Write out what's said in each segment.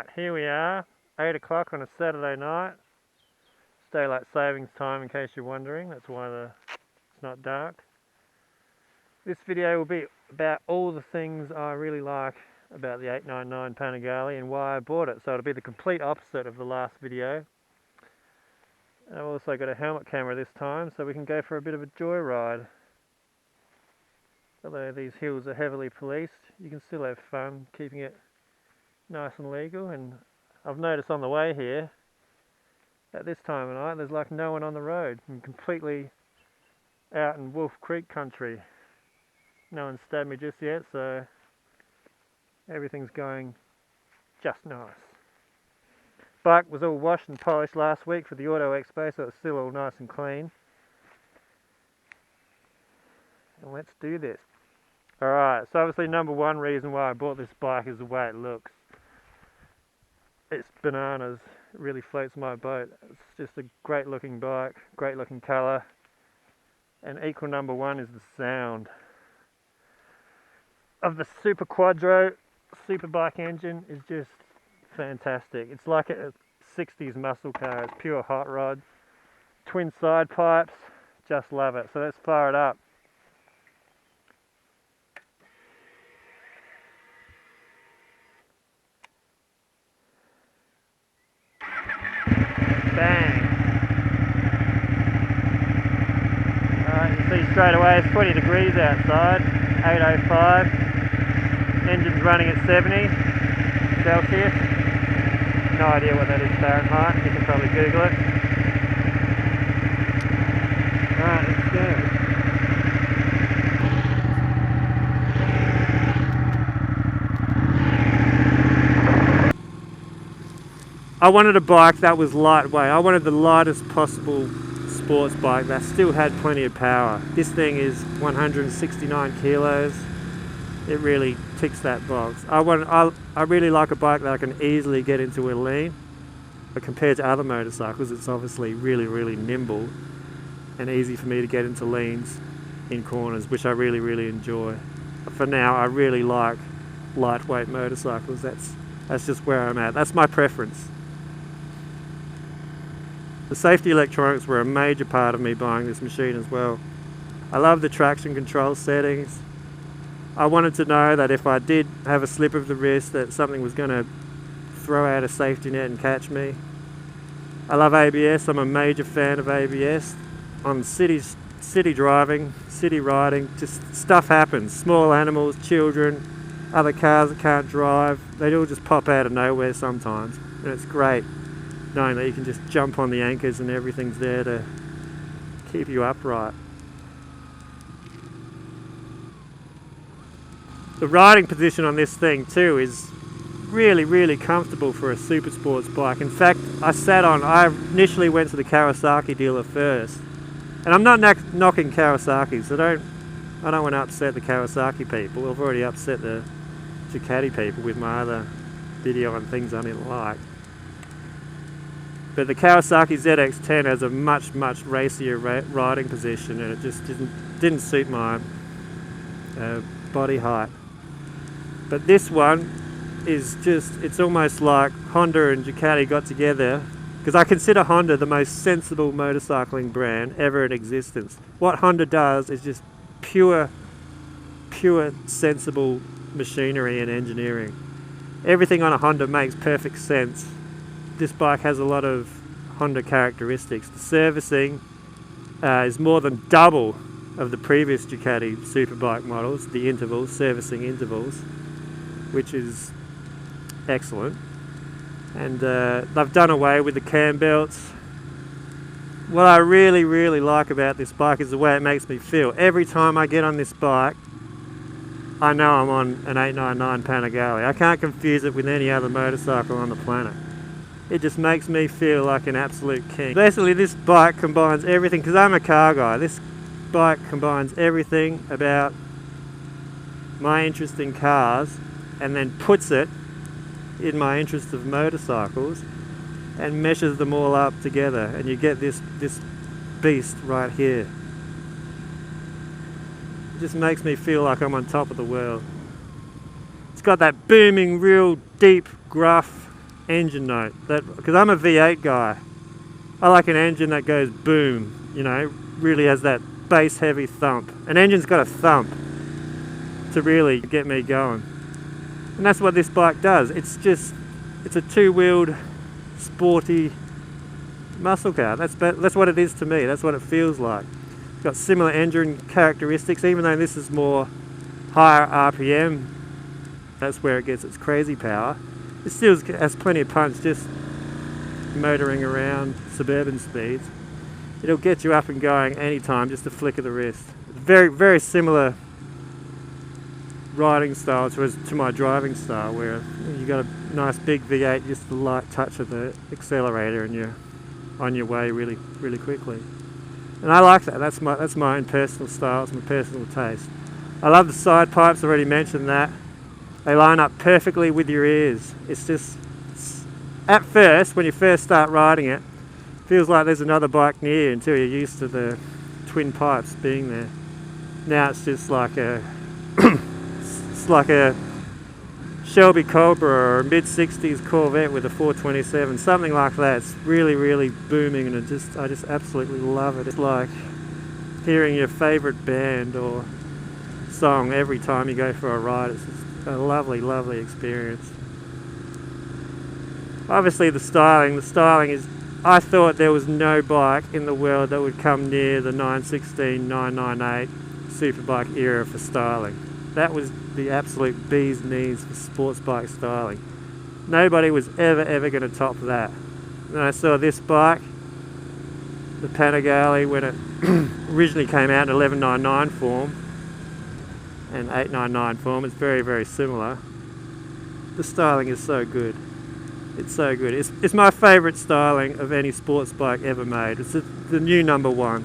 Right, here we are, 8 o'clock on a Saturday night. It's daylight savings time in case you're wondering, that's why it's not dark. This video will be about all the things I really like about the 899 Panigale and why I bought it. So it'll be the complete opposite of the last video. And I've also got a helmet camera this time so we can go for a bit of a joyride. Although these hills are heavily policed, you can still have fun keeping it nice and legal. And I've noticed on the way here, at this time of night, there's like no one on the road. I'm completely out in Wolf Creek country. No one's stabbed me just yet, so everything's going just nice. Bike was all washed and polished last week for the Auto Expo, so it's still all nice and clean. And let's do this. Alright, so obviously number one reason why I bought this bike is the way it looks. It's bananas. It really floats my boat. It's just a great looking bike, great looking colour. And equal number one is the sound of the Super Quadro Superbike engine is just fantastic. It's like a 60s muscle car. It's pure hot rod. Twin side pipes. Just love it. So let's fire it up. Bang. Alright, you see straight away it's 20 degrees outside. 8:05. Engine's running at 70 Celsius. No idea what that is Fahrenheit. You can probably Google it. Alright, let's go. I wanted a bike that was lightweight. I wanted the lightest possible sports bike that still had plenty of power. This thing is 169 kilos. It really ticks that box. I really like a bike that I can easily get into a lean, but compared to other motorcycles, it's obviously really nimble and easy for me to get into leans in corners, which I really enjoy. For now, I really like lightweight motorcycles. That's just where I'm at. That's my preference. The safety electronics were a major part of me buying this machine as well. I love the traction control settings. I wanted to know that if I did have a slip of the wrist that something was going to throw out a safety net and catch me. I love ABS. I'm a major fan of ABS. On city driving, city riding, just stuff happens. Small animals, children, other cars that can't drive, they all just pop out of nowhere sometimes. And it's great knowing that you can just jump on the anchors and everything's there to keep you upright. The riding position on this thing too is really comfortable for a super sports bike. In fact, I initially went to the Kawasaki dealer first. And I'm not knocking Kawasaki, so I don't want to upset the Kawasaki people. I've already upset the Ducati people with my other video on things I didn't like. But the Kawasaki ZX-10 has a much racier riding position, and it just didn't suit my body height. But this one is it's almost like Honda and Ducati got together, because I consider Honda the most sensible motorcycling brand ever in existence. What Honda does is just pure sensible machinery and engineering. Everything on a Honda makes perfect sense. This bike has a lot of Honda characteristics. The servicing is more than double of the previous Ducati superbike models, the servicing intervals, which is excellent. And they've done away with the cam belts. What I really like about this bike is the way it makes me feel. Every time I get on this bike, I know I'm on an 899 Panigale. I can't confuse it with any other motorcycle on the planet. It just makes me feel like an absolute king. Basically, this bike combines everything, because I'm a car guy. This bike combines everything about my interest in cars and then puts it in my interest of motorcycles and meshes them all up together, and you get this beast right here. It just makes me feel like I'm on top of the world. It's got that booming, real deep, gruff engine note. Because I'm a V8 guy. I like an engine that goes boom, you know, really has that bass heavy thump. An engine's got a thump to really get me going. And that's what this bike does. It's a two-wheeled, sporty muscle car. That's what it is to me. That's what it feels like. It's got similar engine characteristics, even though this is more higher RPM. That's where it gets its crazy power. It still has plenty of punch, just motoring around suburban speeds. It'll get you up and going anytime, just a flick of the wrist. Very, very similar riding style to my driving style, where you got a nice big V8, just a light touch of the accelerator, and you're on your way really, really quickly. And I like that. That's my own personal style. It's my personal taste. I love the side pipes. I already mentioned that. They line up perfectly with your ears. At first, when you first start riding it, feels like there's another bike near you until you're used to the twin pipes being there. Now it's just like it's like a Shelby Cobra or a mid-60s Corvette with a 427, something like that. It's really, really booming, and I just absolutely love it. It's like hearing your favourite band or song every time you go for a ride. It's just a lovely, lovely experience. Obviously the styling is, I thought there was no bike in the world that would come near the 916, 998 superbike era for styling. That was the absolute bee's knees for sports bike styling. Nobody was ever going to top that. And I saw this bike, the Panigale, when it originally came out in 1199 form and 899 form. It's very, very similar. The styling is so good. It's so good. It's my favourite styling of any sports bike ever made. It's the new number one.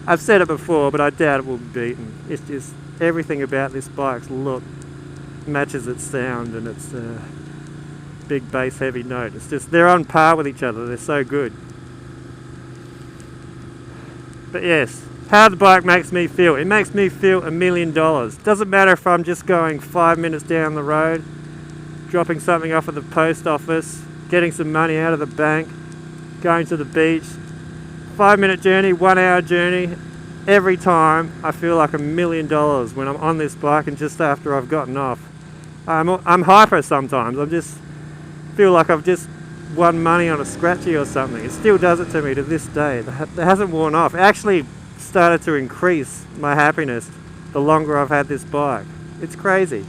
I've said it before, but I doubt it will be beaten. It's just everything about this bike's look matches its sound and its big bass heavy note. It's just, they're on par with each other. They're so good. But yes, how the bike makes me feel. It makes me feel $1 million. Doesn't matter if I'm just going 5 minutes down the road, dropping something off at the post office, getting some money out of the bank, going to the beach. 5-minute journey, 1 hour journey. Every time I feel like $1 million when I'm on this bike, and just after I've gotten off. I'm hyper sometimes. I just feel like I've just won money on a scratchy or something. It still does it to me to this day. It hasn't worn off. It actually started to increase my happiness the longer I've had this bike. It's crazy.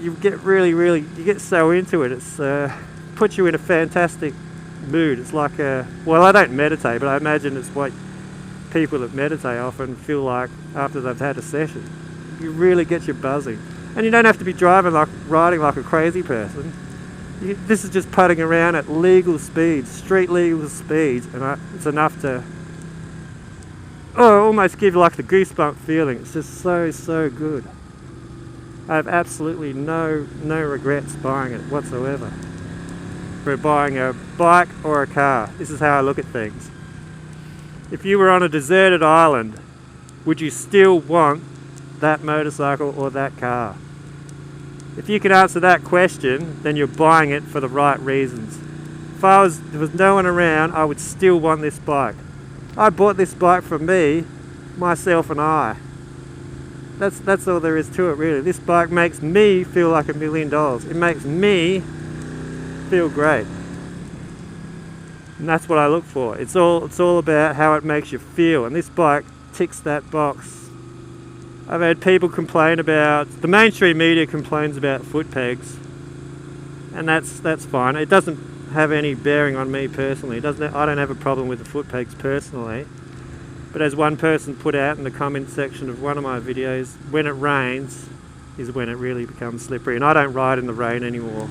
You get you get so into it. It's puts you in a fantastic mood. It's like well, I don't meditate, but I imagine it's what people that meditate often feel like after they've had a session. You really get you buzzing, and you don't have to be riding like a crazy person. This is just putting around at legal speeds, street legal speeds, and it's enough to almost give you like the goosebump feeling. It's just so good. I have absolutely no regrets buying it whatsoever. For buying a bike or a car, this is how I look at things. If you were on a deserted island, would you still want that motorcycle or that car? If you can answer that question, then you're buying it for the right reasons. If there was no one around, I would still want this bike. I bought this bike for me, myself and I. That's all there is to it, really. This bike makes me feel like $1 million. It makes me feel great. And that's what I look for. It's all about how it makes you feel, and this bike ticks that box. I've had people complain about, the mainstream media complains about foot pegs, and that's fine. It doesn't have any bearing on me personally. I don't have a problem with the foot pegs personally. But as one person put out in the comment section of one of my videos, when it rains is when it really becomes slippery. And I don't ride in the rain anymore,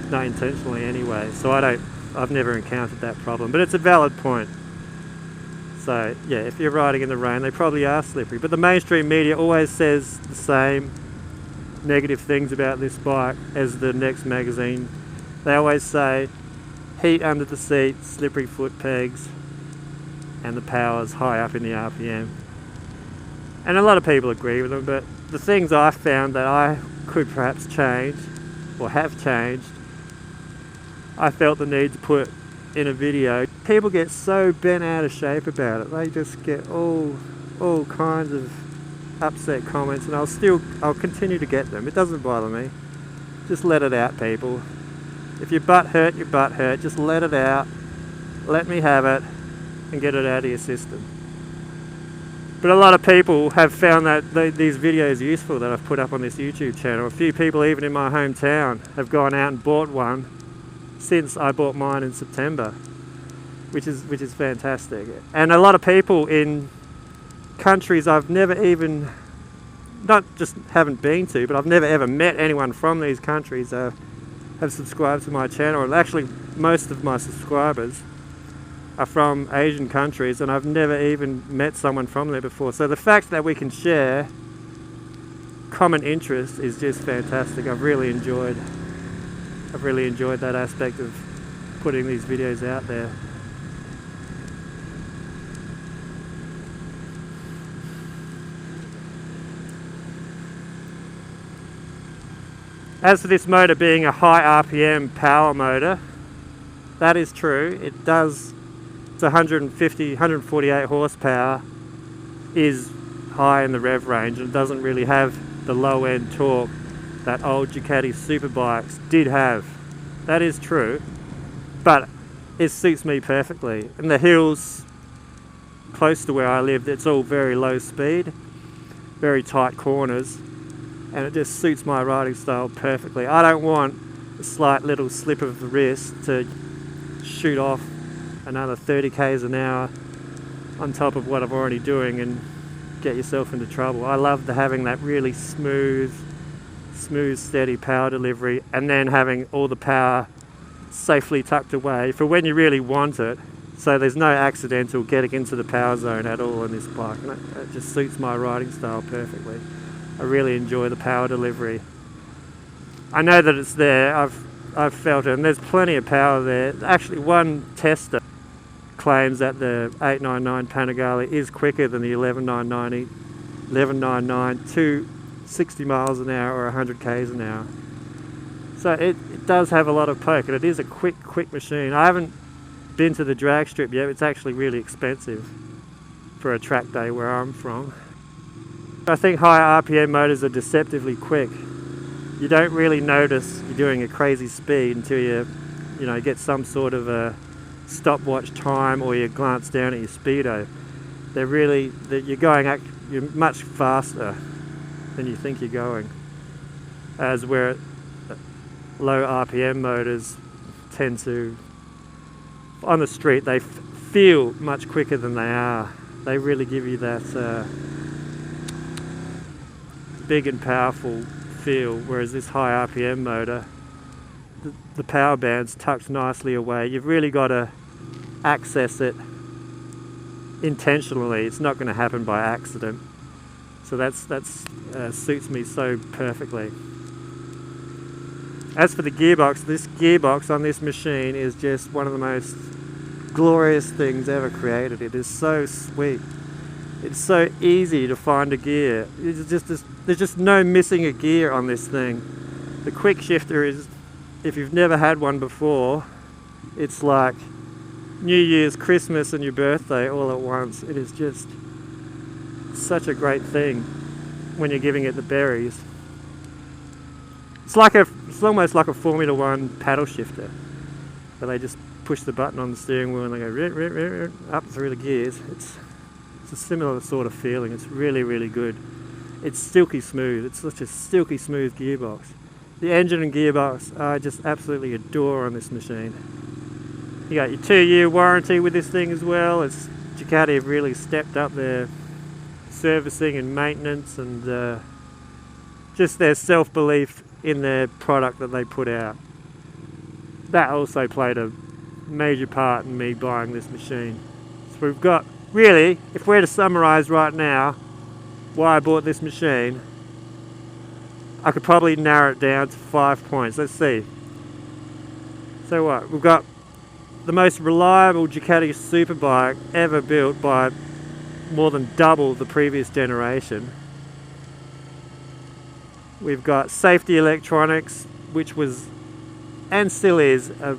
not intentionally anyway. So I've never encountered that problem. But it's a valid point. So yeah, if you're riding in the rain, they probably are slippery. But the mainstream media always says the same negative things about this bike as the next magazine. They always say heat under the seat, slippery foot pegs, and the power's high up in the RPM. And a lot of people agree with them, but the things I found that I could perhaps change, or have changed, I felt the need to put in a video. People get so bent out of shape about it. They just get all kinds of upset comments, and I'll continue to get them. It doesn't bother me. Just let it out, people. If your butt hurt, your butt hurt. Just let it out. Let me have it and get it out of your system. But a lot of people have found that these videos useful that I've put up on this YouTube channel. A few people even in my hometown have gone out and bought one since I bought mine in September, which is fantastic. And a lot of people in countries I've never even, not just haven't been to, but I've never ever met anyone from these countries have subscribed to my channel. And actually most of my subscribers are from Asian countries, and I've never even met someone from there before. So the fact that we can share common interests is just fantastic. I've really enjoyed that aspect of putting these videos out there. As for this motor being a high RPM power motor, that is true. It does. It's 148 horsepower, is high in the rev range, and it doesn't really have the low end torque that old Ducati superbikes did have. That is true, but it suits me perfectly. In the hills close to where I live, it's all very low speed, very tight corners, and it just suits my riding style perfectly. I don't want a slight little slip of the wrist to shoot off another 30 k's an hour on top of what I'm already doing and get yourself into trouble. I love having that really smooth, steady power delivery, and then having all the power safely tucked away for when you really want it, so there's no accidental getting into the power zone at all on this bike. And it just suits my riding style perfectly. I really enjoy the power delivery. I know that it's there. I've felt it, and there's plenty of power there. Actually, one tester claims that the 899 Panigale is quicker than the 1199 to 60 miles an hour or 100 k's an hour. So it does have a lot of poke, and it is a quick machine. I haven't been to the drag strip yet. It's actually really expensive for a track day where I'm from. I think high RPM motors are deceptively quick. You don't really notice you're doing a crazy speed until you get some sort of a stopwatch time, or you glance down at your speedo. You're much faster than you think you're going. As where low RPM motors tend to, on the street, they feel much quicker than they are. They really give you that big and powerful feel, whereas this high RPM motor, the power band's tucked nicely away. You've really got to access it intentionally. It's not going to happen by accident. So that's suits me so perfectly. As for the gearbox, this gearbox on this machine is just one of the most glorious things ever created. It is so sweet. It's so easy to find a gear. There's just no missing a gear on this thing. The quick shifter is, if you've never had one before, it's like New Year's, Christmas and your birthday all at once. It is just such a great thing when you're giving it the berries. It's almost like a Formula 1 paddle shifter, where they just push the button on the steering wheel and they go up through the gears. It's a similar sort of feeling. It's really, really good. It's silky smooth. It's such a silky smooth gearbox. The engine and gearbox I just absolutely adore on this machine. You got your 2-year warranty with this thing as well. Ducati have really stepped up their servicing and maintenance, and just their self-belief in their product that they put out. That also played a major part in me buying this machine. So we've got, really, if we're to summarise right now why I bought this machine, I could probably narrow it down to 5 points. Let's see. So what? We've got the most reliable Ducati superbike ever built by more than double the previous generation. We've got safety electronics, which was and still is a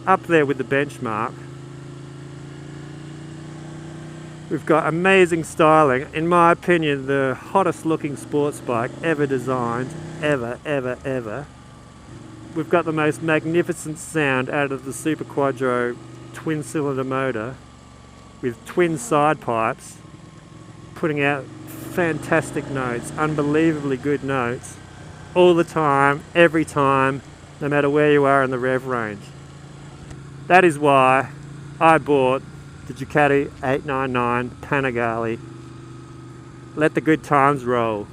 up there with the benchmark. We've got amazing styling. In my opinion, the hottest looking sports bike ever designed. Ever. We've got the most magnificent sound out of the Super Quadro twin cylinder motor with twin side pipes, putting out fantastic notes, unbelievably good notes, all the time, every time, no matter where you are in the rev range. That is why I bought the Ducati 899 Panigale. Let the good times roll.